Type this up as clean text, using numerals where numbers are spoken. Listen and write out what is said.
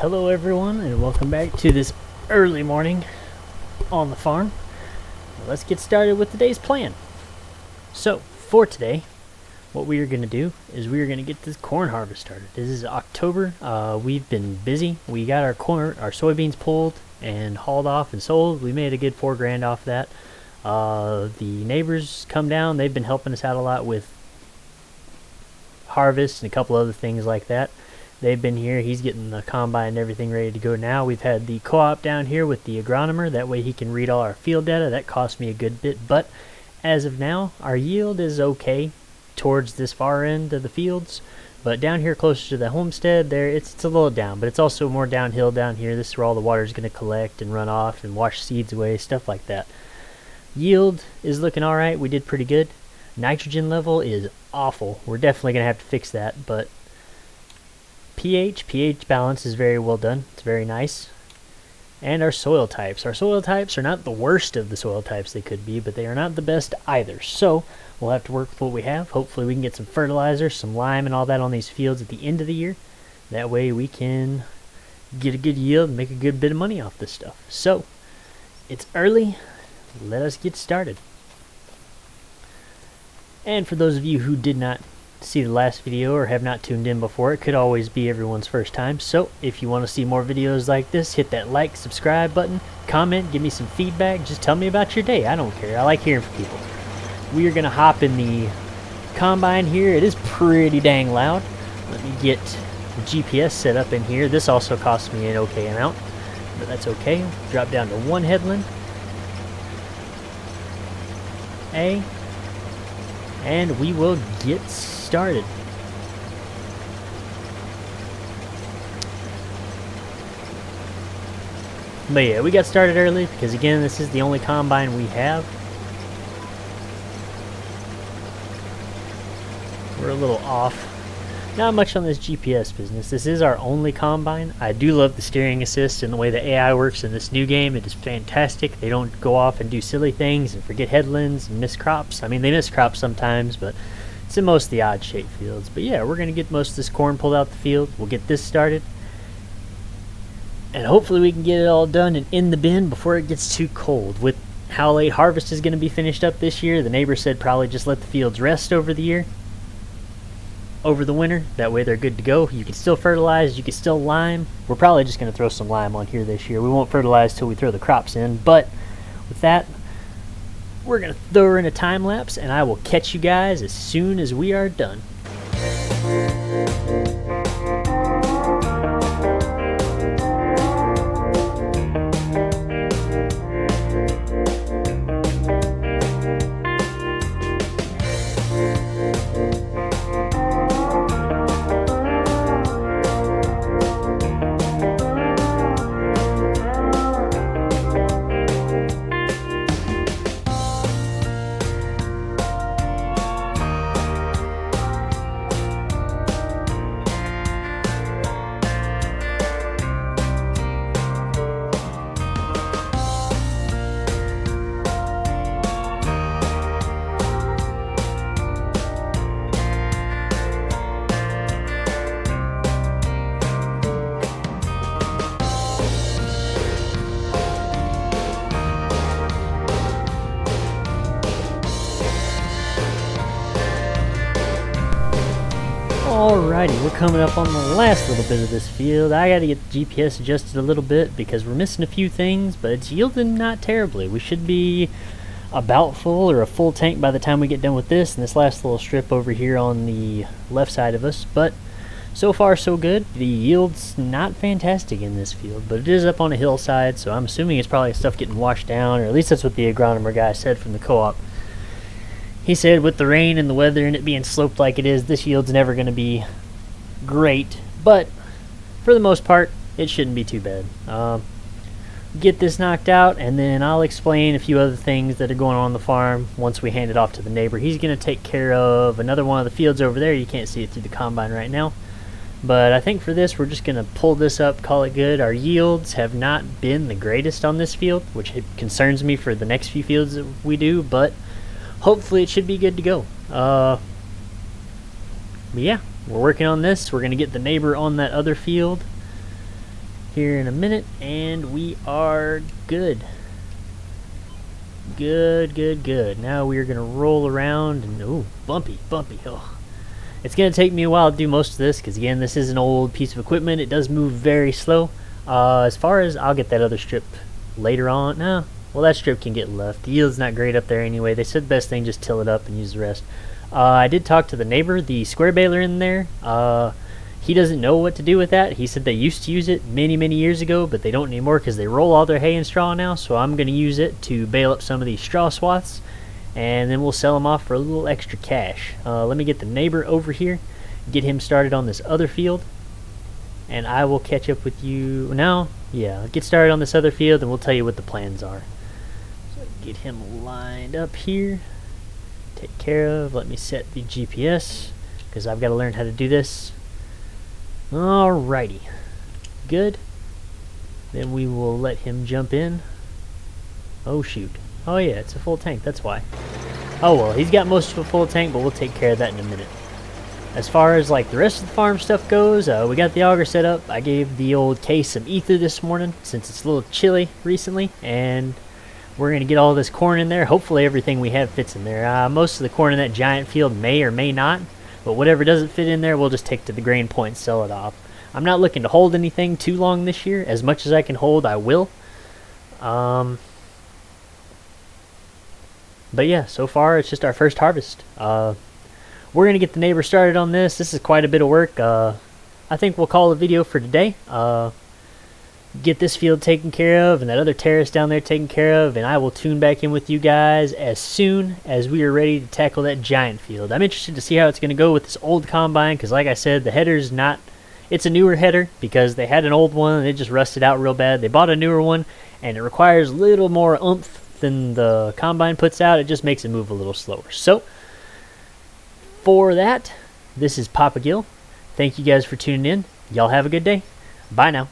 Hello everyone and welcome back to this early morning on the farm. Let's get started with today's plan. So for today, what we are going to do is we are going to get this corn harvest started. This is October. We've been busy. We got our soybeans pulled and hauled off and sold. We made a good $4,000 off that. The neighbors come down. They've been helping us out a lot with harvest and a couple other things like that. They've been here. He's getting the combine and everything ready to go now. We've had the co-op down here with the agronomer. That way he can read all our field data. That cost me a good bit, but as of now, our yield is okay towards this far end of the fields. But down here closer to the homestead, there it's a little down, but it's also more downhill down here. This is where all the water is going to collect and run off and wash seeds away, stuff like that. Yield is looking all right. We did pretty good. Nitrogen level is awful. We're definitely going to have to fix that, but pH balance is very well done. It's very nice. And our soil types. Our soil types are not the worst of the soil types they could be, but they are not the best either. So we'll have to work with what we have. Hopefully we can get some fertilizer, some lime, and all that on these fields at the end of the year. That way we can get a good yield and make a good bit of money off this stuff. So it's early. Let us get started. And for those of you who did not see the last video or have not tuned in before, it could always be everyone's first time. So if you want to see more videos like this, hit that like, subscribe button, comment, give me some feedback, just tell me about your day. I don't care. I like hearing from people. We are going to hop in the combine here. It is pretty dang loud. Let me get the GPS set up in here. This also cost me an okay amount, but that's okay. Drop down to one headland. And we will get started. But yeah, we got started early because again, this is the only combine we have. We're a little off. Not much on this GPS business. This is our only combine. I do love the steering assist and the way the AI works in this new game. It is fantastic. They don't go off and do silly things and forget headlands and miss crops. I mean, they miss crops sometimes, but it's in most of the odd shaped fields. But yeah, we're going to get most of this corn pulled out the field. We'll get this started. And hopefully we can get it all done and in the bin before it gets too cold. With how late harvest is going to be finished up this year, the neighbor said probably just let the fields rest over the winter. That way they're good to go. You can still fertilize, you can still lime. We're probably just going to throw some lime on here this year. We won't fertilize till we throw the crops in, but with that, we're going to throw her in a time lapse and I will catch you guys as soon as we are done. Alrighty, we're coming up on the last little bit of this field. I gotta get the GPS adjusted a little bit because we're missing a few things, but it's yielding not terribly. We should be about full or a full tank by the time we get done with this and this last little strip over here on the left side of us. But so far so good. The yield's not fantastic in this field, but it is up on a hillside, so I'm assuming it's probably stuff getting washed down, or at least that's what the agronomer guy said from the co-op. He said with the rain and the weather and it being sloped like it is, this yield's never going to be great, but for the most part, it shouldn't be too bad. Get this knocked out, and then I'll explain a few other things that are going on the farm once we hand it off to the neighbor. He's going to take care of another one of the fields over there. You can't see it through the combine right now. But I think for this, we're just going to pull this up, call it good. Our yields have not been the greatest on this field, which concerns me for the next few fields that we do, but hopefully it should be good to go. But yeah, we're working on this. We're going to get the neighbor on that other field, here in a minute, and we are good. Good. Now we're gonna roll around and ooh, bumpy. Oh. It's gonna take me a while to do most of this because again, this is an old piece of equipment. It does move very slow. As far as I'll get that other strip later on. No, well that strip can get left. The yield's not great up there anyway. They said the best thing just till it up and use the rest. I did talk to the neighbor, the square baler in there. He doesn't know what to do with that. He said they used to use it many years ago, but they don't anymore because they roll all their hay and straw now. So I'm going to use it to bale up some of these straw swaths, and then we'll sell them off for a little extra cash. Let me get the neighbor over here, get him started on this other field, and I will catch up with you now. Yeah, get started on this other field, and we'll tell you what the plans are. So get him lined up here, take care of. Let me set the GPS because I've got to learn how to do this. Alrighty, good. Then we will let him jump in. Oh shoot. Oh yeah, it's a full tank, that's why. Oh well, he's got most of a full tank, but we'll take care of that in a minute. As far as like the rest of the farm stuff goes, we got the auger set up. I gave the old case some ether this morning since it's a little chilly recently, and we're going to get all this corn in there. Hopefully everything we have fits in there. Most of the corn in that giant field may or may not. But whatever doesn't fit in there, we'll just take to the grain point and sell it off. I'm not looking to hold anything too long this year. As much as I can hold, I will. But yeah, so far it's just our first harvest. We're going to get the neighbor started on this. This is quite a bit of work. I think we'll call a video for today. Get this field taken care of and that other terrace down there taken care of, and I will tune back in with you guys as soon as we are ready to tackle that giant field. I'm interested to see how it's going to go with this old combine because like I said, the header's not, it's a newer header because they had an old one and it just rusted out real bad. They bought a newer one and it requires a little more oomph than the combine puts out. It just makes it move a little slower. So for that, this is Papa Gil. Thank you guys for tuning in. Y'all have a good day. Bye now.